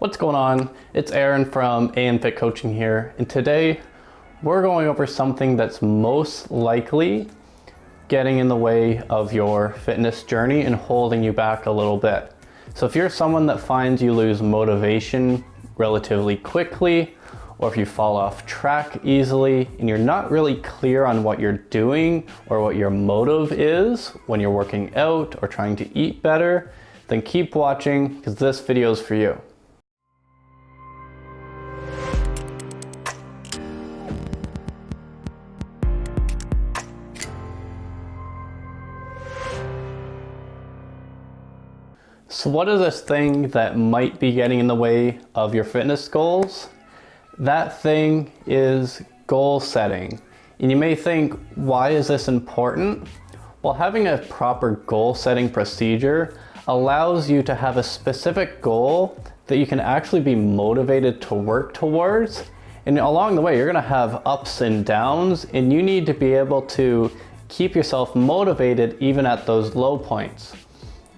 What's going on? It's Aaron from AMFIT Coaching here, and today we're going over something that's most likely getting in the way of your fitness journey and holding you back a little bit. So if you're someone that finds you lose motivation relatively quickly, or if you fall off track easily and you're not really clear on what you're doing or what your motive is when you're working out or trying to eat better, then keep watching because this video is for you. So what is this thing that might be getting in the way of your fitness goals? That thing is goal setting. And you may think, why is this important? Well, having a proper goal setting procedure allows you to have a specific goal that you can actually be motivated to work towards. And along the way, you're gonna have ups and downs, and you need to be able to keep yourself motivated even at those low points.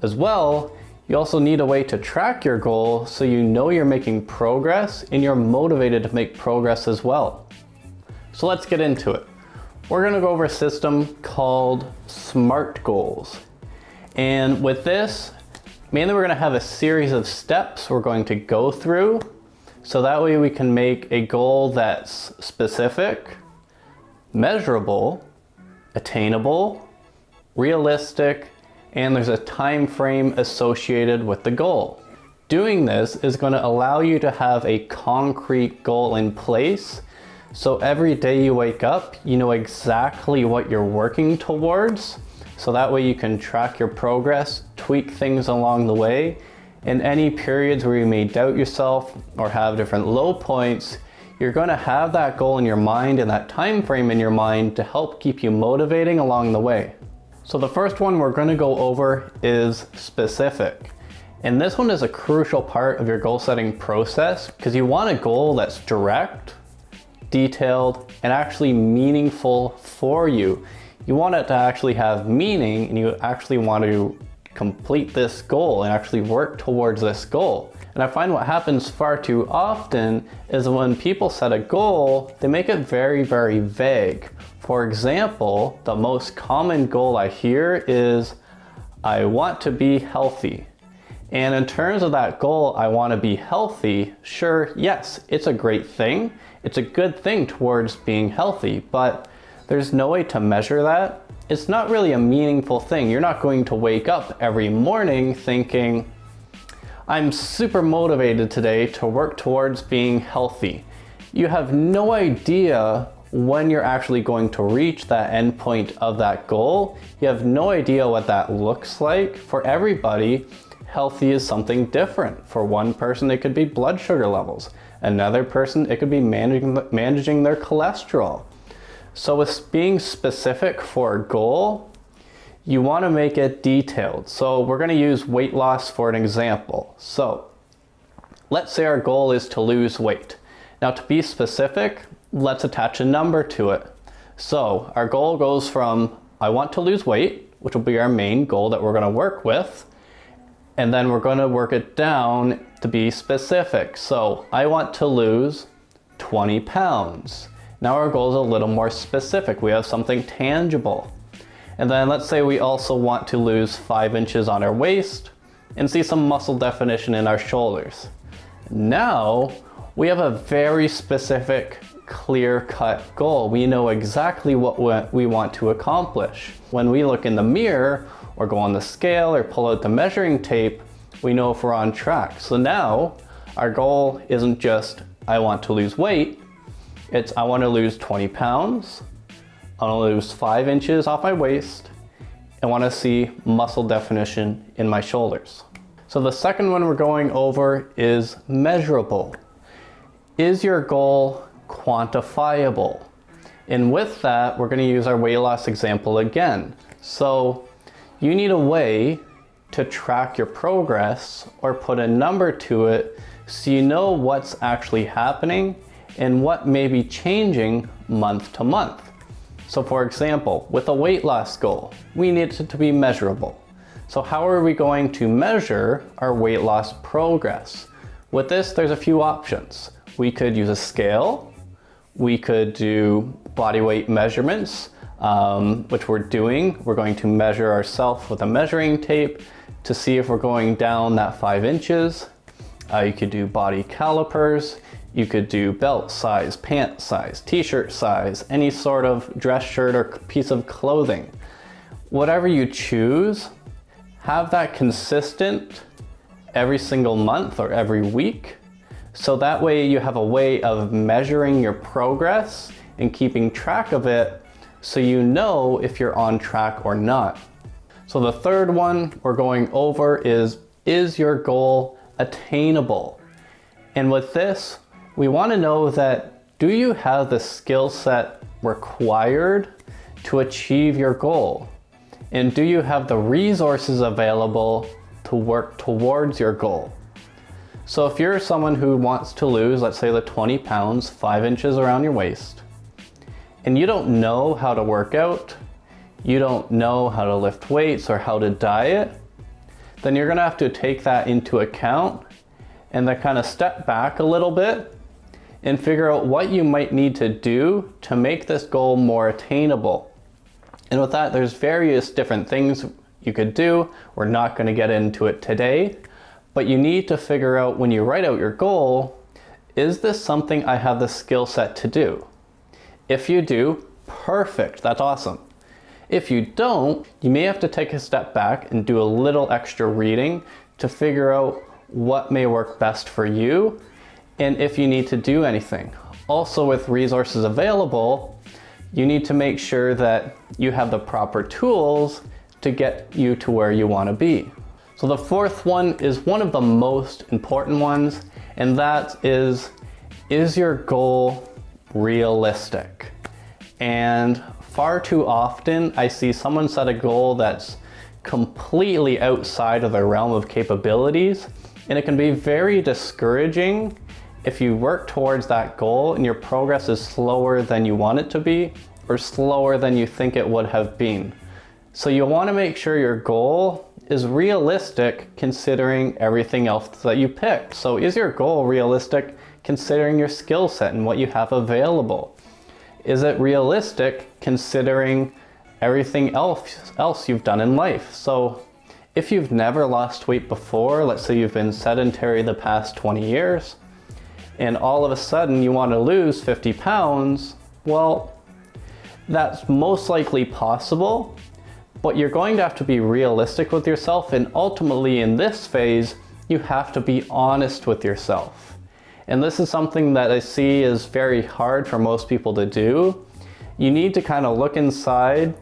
As well, you also need a way to track your goal so you know you're making progress and you're motivated to make progress as well. So let's get into it. We're gonna go over a system called SMART goals. And with this, mainly we're gonna have a series of steps we're going to go through. So that way we can make a goal that's specific, measurable, attainable, realistic, and there's a time frame associated with the goal. Doing this is going to allow you to have a concrete goal in place, so every day you wake up, you know exactly what you're working towards, so that way you can track your progress, tweak things along the way, and any periods where you may doubt yourself or have different low points, you're going to have that goal in your mind and that time frame in your mind to help keep you motivating along the way. So the first one we're going to go over is specific. And this one is a crucial part of your goal setting process because you want a goal that's direct, detailed, and actually meaningful for you. You want it to actually have meaning, and you actually want to complete this goal and actually work towards this goal. And I find what happens far too often is when people set a goal, they make it very, very vague. For example, the most common goal I hear is, I want to be healthy. And in terms of that goal, I want to be healthy, sure, yes, it's a great thing. It's a good thing towards being healthy, but there's no way to measure that. It's not really a meaningful thing. You're not going to wake up every morning thinking, I'm super motivated today to work towards being healthy. You have no idea when you're actually going to reach that endpoint of that goal. You have no idea what that looks like. For everybody, healthy is something different. For one person, it could be blood sugar levels. Another person, it could be managing their cholesterol. So with being specific for a goal, you want to make it detailed. So we're going to use weight loss for an example. So let's say our goal is to lose weight. Now to be specific, let's attach a number to it. So our goal goes from, I want to lose weight, which will be our main goal that we're going to work with. And then we're going to work it down to be specific. So I want to lose 20 pounds. Now our goal is a little more specific. We have something tangible. And then let's say we also want to lose 5 inches on our waist and see some muscle definition in our shoulders. Now we have a very specific, clear-cut goal. We know exactly what we want to accomplish. When we look in the mirror or go on the scale or pull out the measuring tape, we know if we're on track. So now our goal isn't just, I want to lose weight. It's, I want to lose 20 pounds. I want to lose 5 inches off my waist. I want to see muscle definition in my shoulders. So the second one we're going over is measurable. Is your goal quantifiable? And with that, we're going to use our weight loss example again. So you need a way to track your progress or put a number to it so you know what's actually happening and what may be changing month to month. So for example, with a weight loss goal, we need it to be measurable. So how are we going to measure our weight loss progress? With this, there's a few options. We could use a scale. We could do body weight measurements, which we're doing. We're going to measure ourselves with a measuring tape to see if we're going down that 5 inches. You could do body calipers. You could do belt size, pant size, t-shirt size, any sort of dress shirt or piece of clothing. Whatever you choose, have that consistent every single month or every week. So that way you have a way of measuring your progress and keeping track of it so you know if you're on track or not. So the third one we're going over is your goal attainable? And with this, we want to know that, do you have the skill set required to achieve your goal? And do you have the resources available to work towards your goal? So if you're someone who wants to lose, let's say the 20 pounds, 5 inches around your waist, and you don't know how to work out, you don't know how to lift weights or how to diet, then you're gonna have to take that into account and then kind of step back a little bit and figure out what you might need to do to make this goal more attainable. And with that, there's various different things you could do. We're not going to get into it today, but you need to figure out when you write out your goal, is this something I have the skill set to do? If you do, perfect, that's awesome. If you don't, you may have to take a step back and do a little extra reading to figure out what may work best for you and if you need to do anything. Also, with resources available, you need to make sure that you have the proper tools to get you to where you want to be. So the fourth one is one of the most important ones, and that is your goal realistic? And far too often I see someone set a goal that's completely outside of their realm of capabilities, and it can be very discouraging if you work towards that goal and your progress is slower than you want it to be or slower than you think it would have been. So you want to make sure your goal is realistic considering everything else that you picked. So is your goal realistic considering your skill set and what you have available? Is it realistic considering everything else you've done in life? So if you've never lost weight before, let's say you've been sedentary the past 20 years, and all of a sudden you want to lose 50 pounds, well, that's most likely possible, but you're going to have to be realistic with yourself, and ultimately in this phase, you have to be honest with yourself. And this is something that I see is very hard for most people to do. You need to kind of look inside,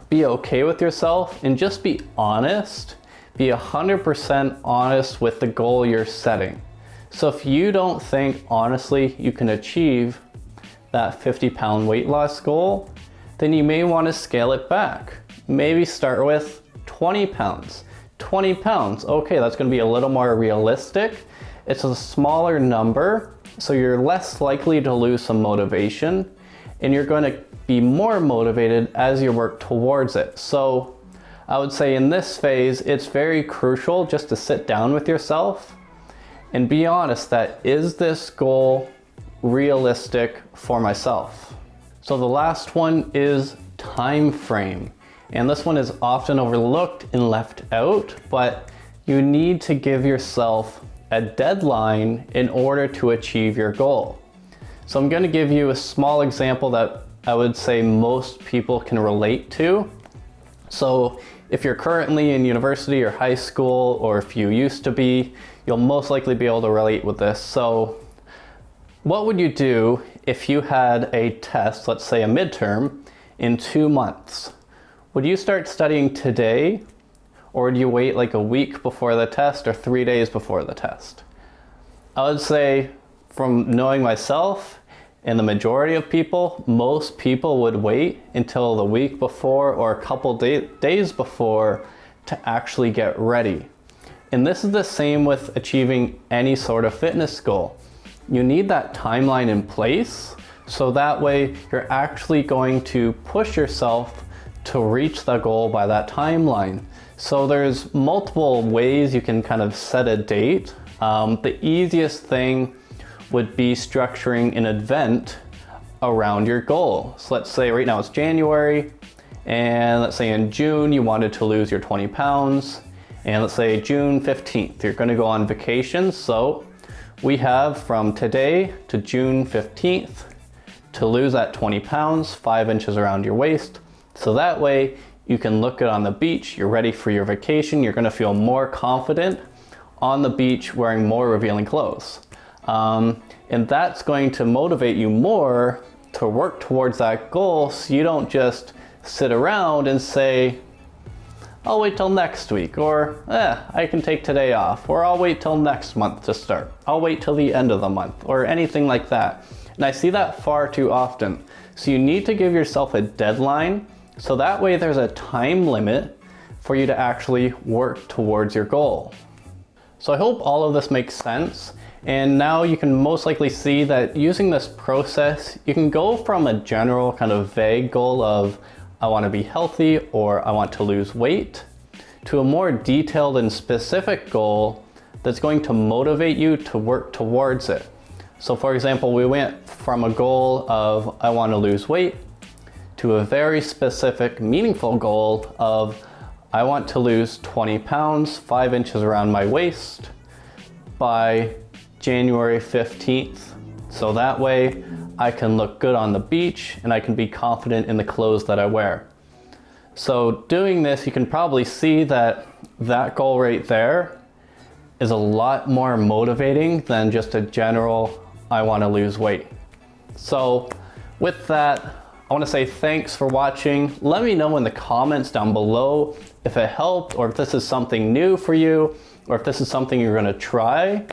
be okay with yourself, and just be honest. Be 100% honest with the goal you're setting. So if you don't think honestly you can achieve that 50-pound weight loss goal, then you may want to scale it back. Maybe start with 20 pounds. 20 pounds, okay, that's going to be a little more realistic. It's a smaller number, so you're less likely to lose some motivation, and you're going to be more motivated as you work towards it. So I would say in this phase, it's very crucial just to sit down with yourself and be honest that, is this goal realistic for myself? So the last one is time frame. And this one is often overlooked and left out, but you need to give yourself a deadline in order to achieve your goal. So I'm going to give you a small example that I would say most people can relate to. So if you're currently in university or high school, or if you used to be, you'll most likely be able to relate with this. So what would you do if you had a test, let's say a midterm, in 2 months? Would you start studying today, or would you wait like a week before the test or 3 days before the test? I would say, from knowing myself and the majority of people, most people would wait until the week before or a couple days before to actually get ready. And this is the same with achieving any sort of fitness goal. You need that timeline in place, so that way you're actually going to push yourself to reach the goal by that timeline. So there's multiple ways you can kind of set a date The easiest thing would be structuring an event around your goal. So let's say right now it's January, and let's say in June you wanted to lose your 20 pounds, and let's say June 15th you're going to go on vacation. So we have from today to June 15th to lose that 20 pounds, 5 inches around your waist. So that way you can look good on the beach, you're ready for your vacation, you're going to feel more confident on the beach wearing more revealing clothes. And that's going to motivate you more to work towards that goal, so you don't just sit around and say, I'll wait till next week, or I can take today off, or I'll wait till next month to start. I'll wait till the end of the month, or anything like that. And I see that far too often. So you need to give yourself a deadline, so that way there's a time limit for you to actually work towards your goal. So I hope all of this makes sense. And now you can most likely see that using this process, you can go from a general kind of vague goal of I want to be healthy or I want to lose weight to a more detailed and specific goal that's going to motivate you to work towards it. So for example, we went from a goal of I want to lose weight to a very specific, meaningful goal of I want to lose 20 pounds, 5 inches around my waist by January 15th. So that way I can look good on the beach and I can be confident in the clothes that I wear. So doing this, you can probably see that that goal right there is a lot more motivating than just a general, I want to lose weight. So with that, I want to say thanks for watching. Let me know in the comments down below if it helped, or if this is something new for you, or if this is something you're going to try.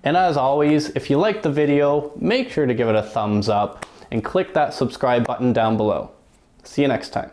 And as always, if you liked the video, make sure to give it a thumbs up and click that subscribe button down below. See you next time.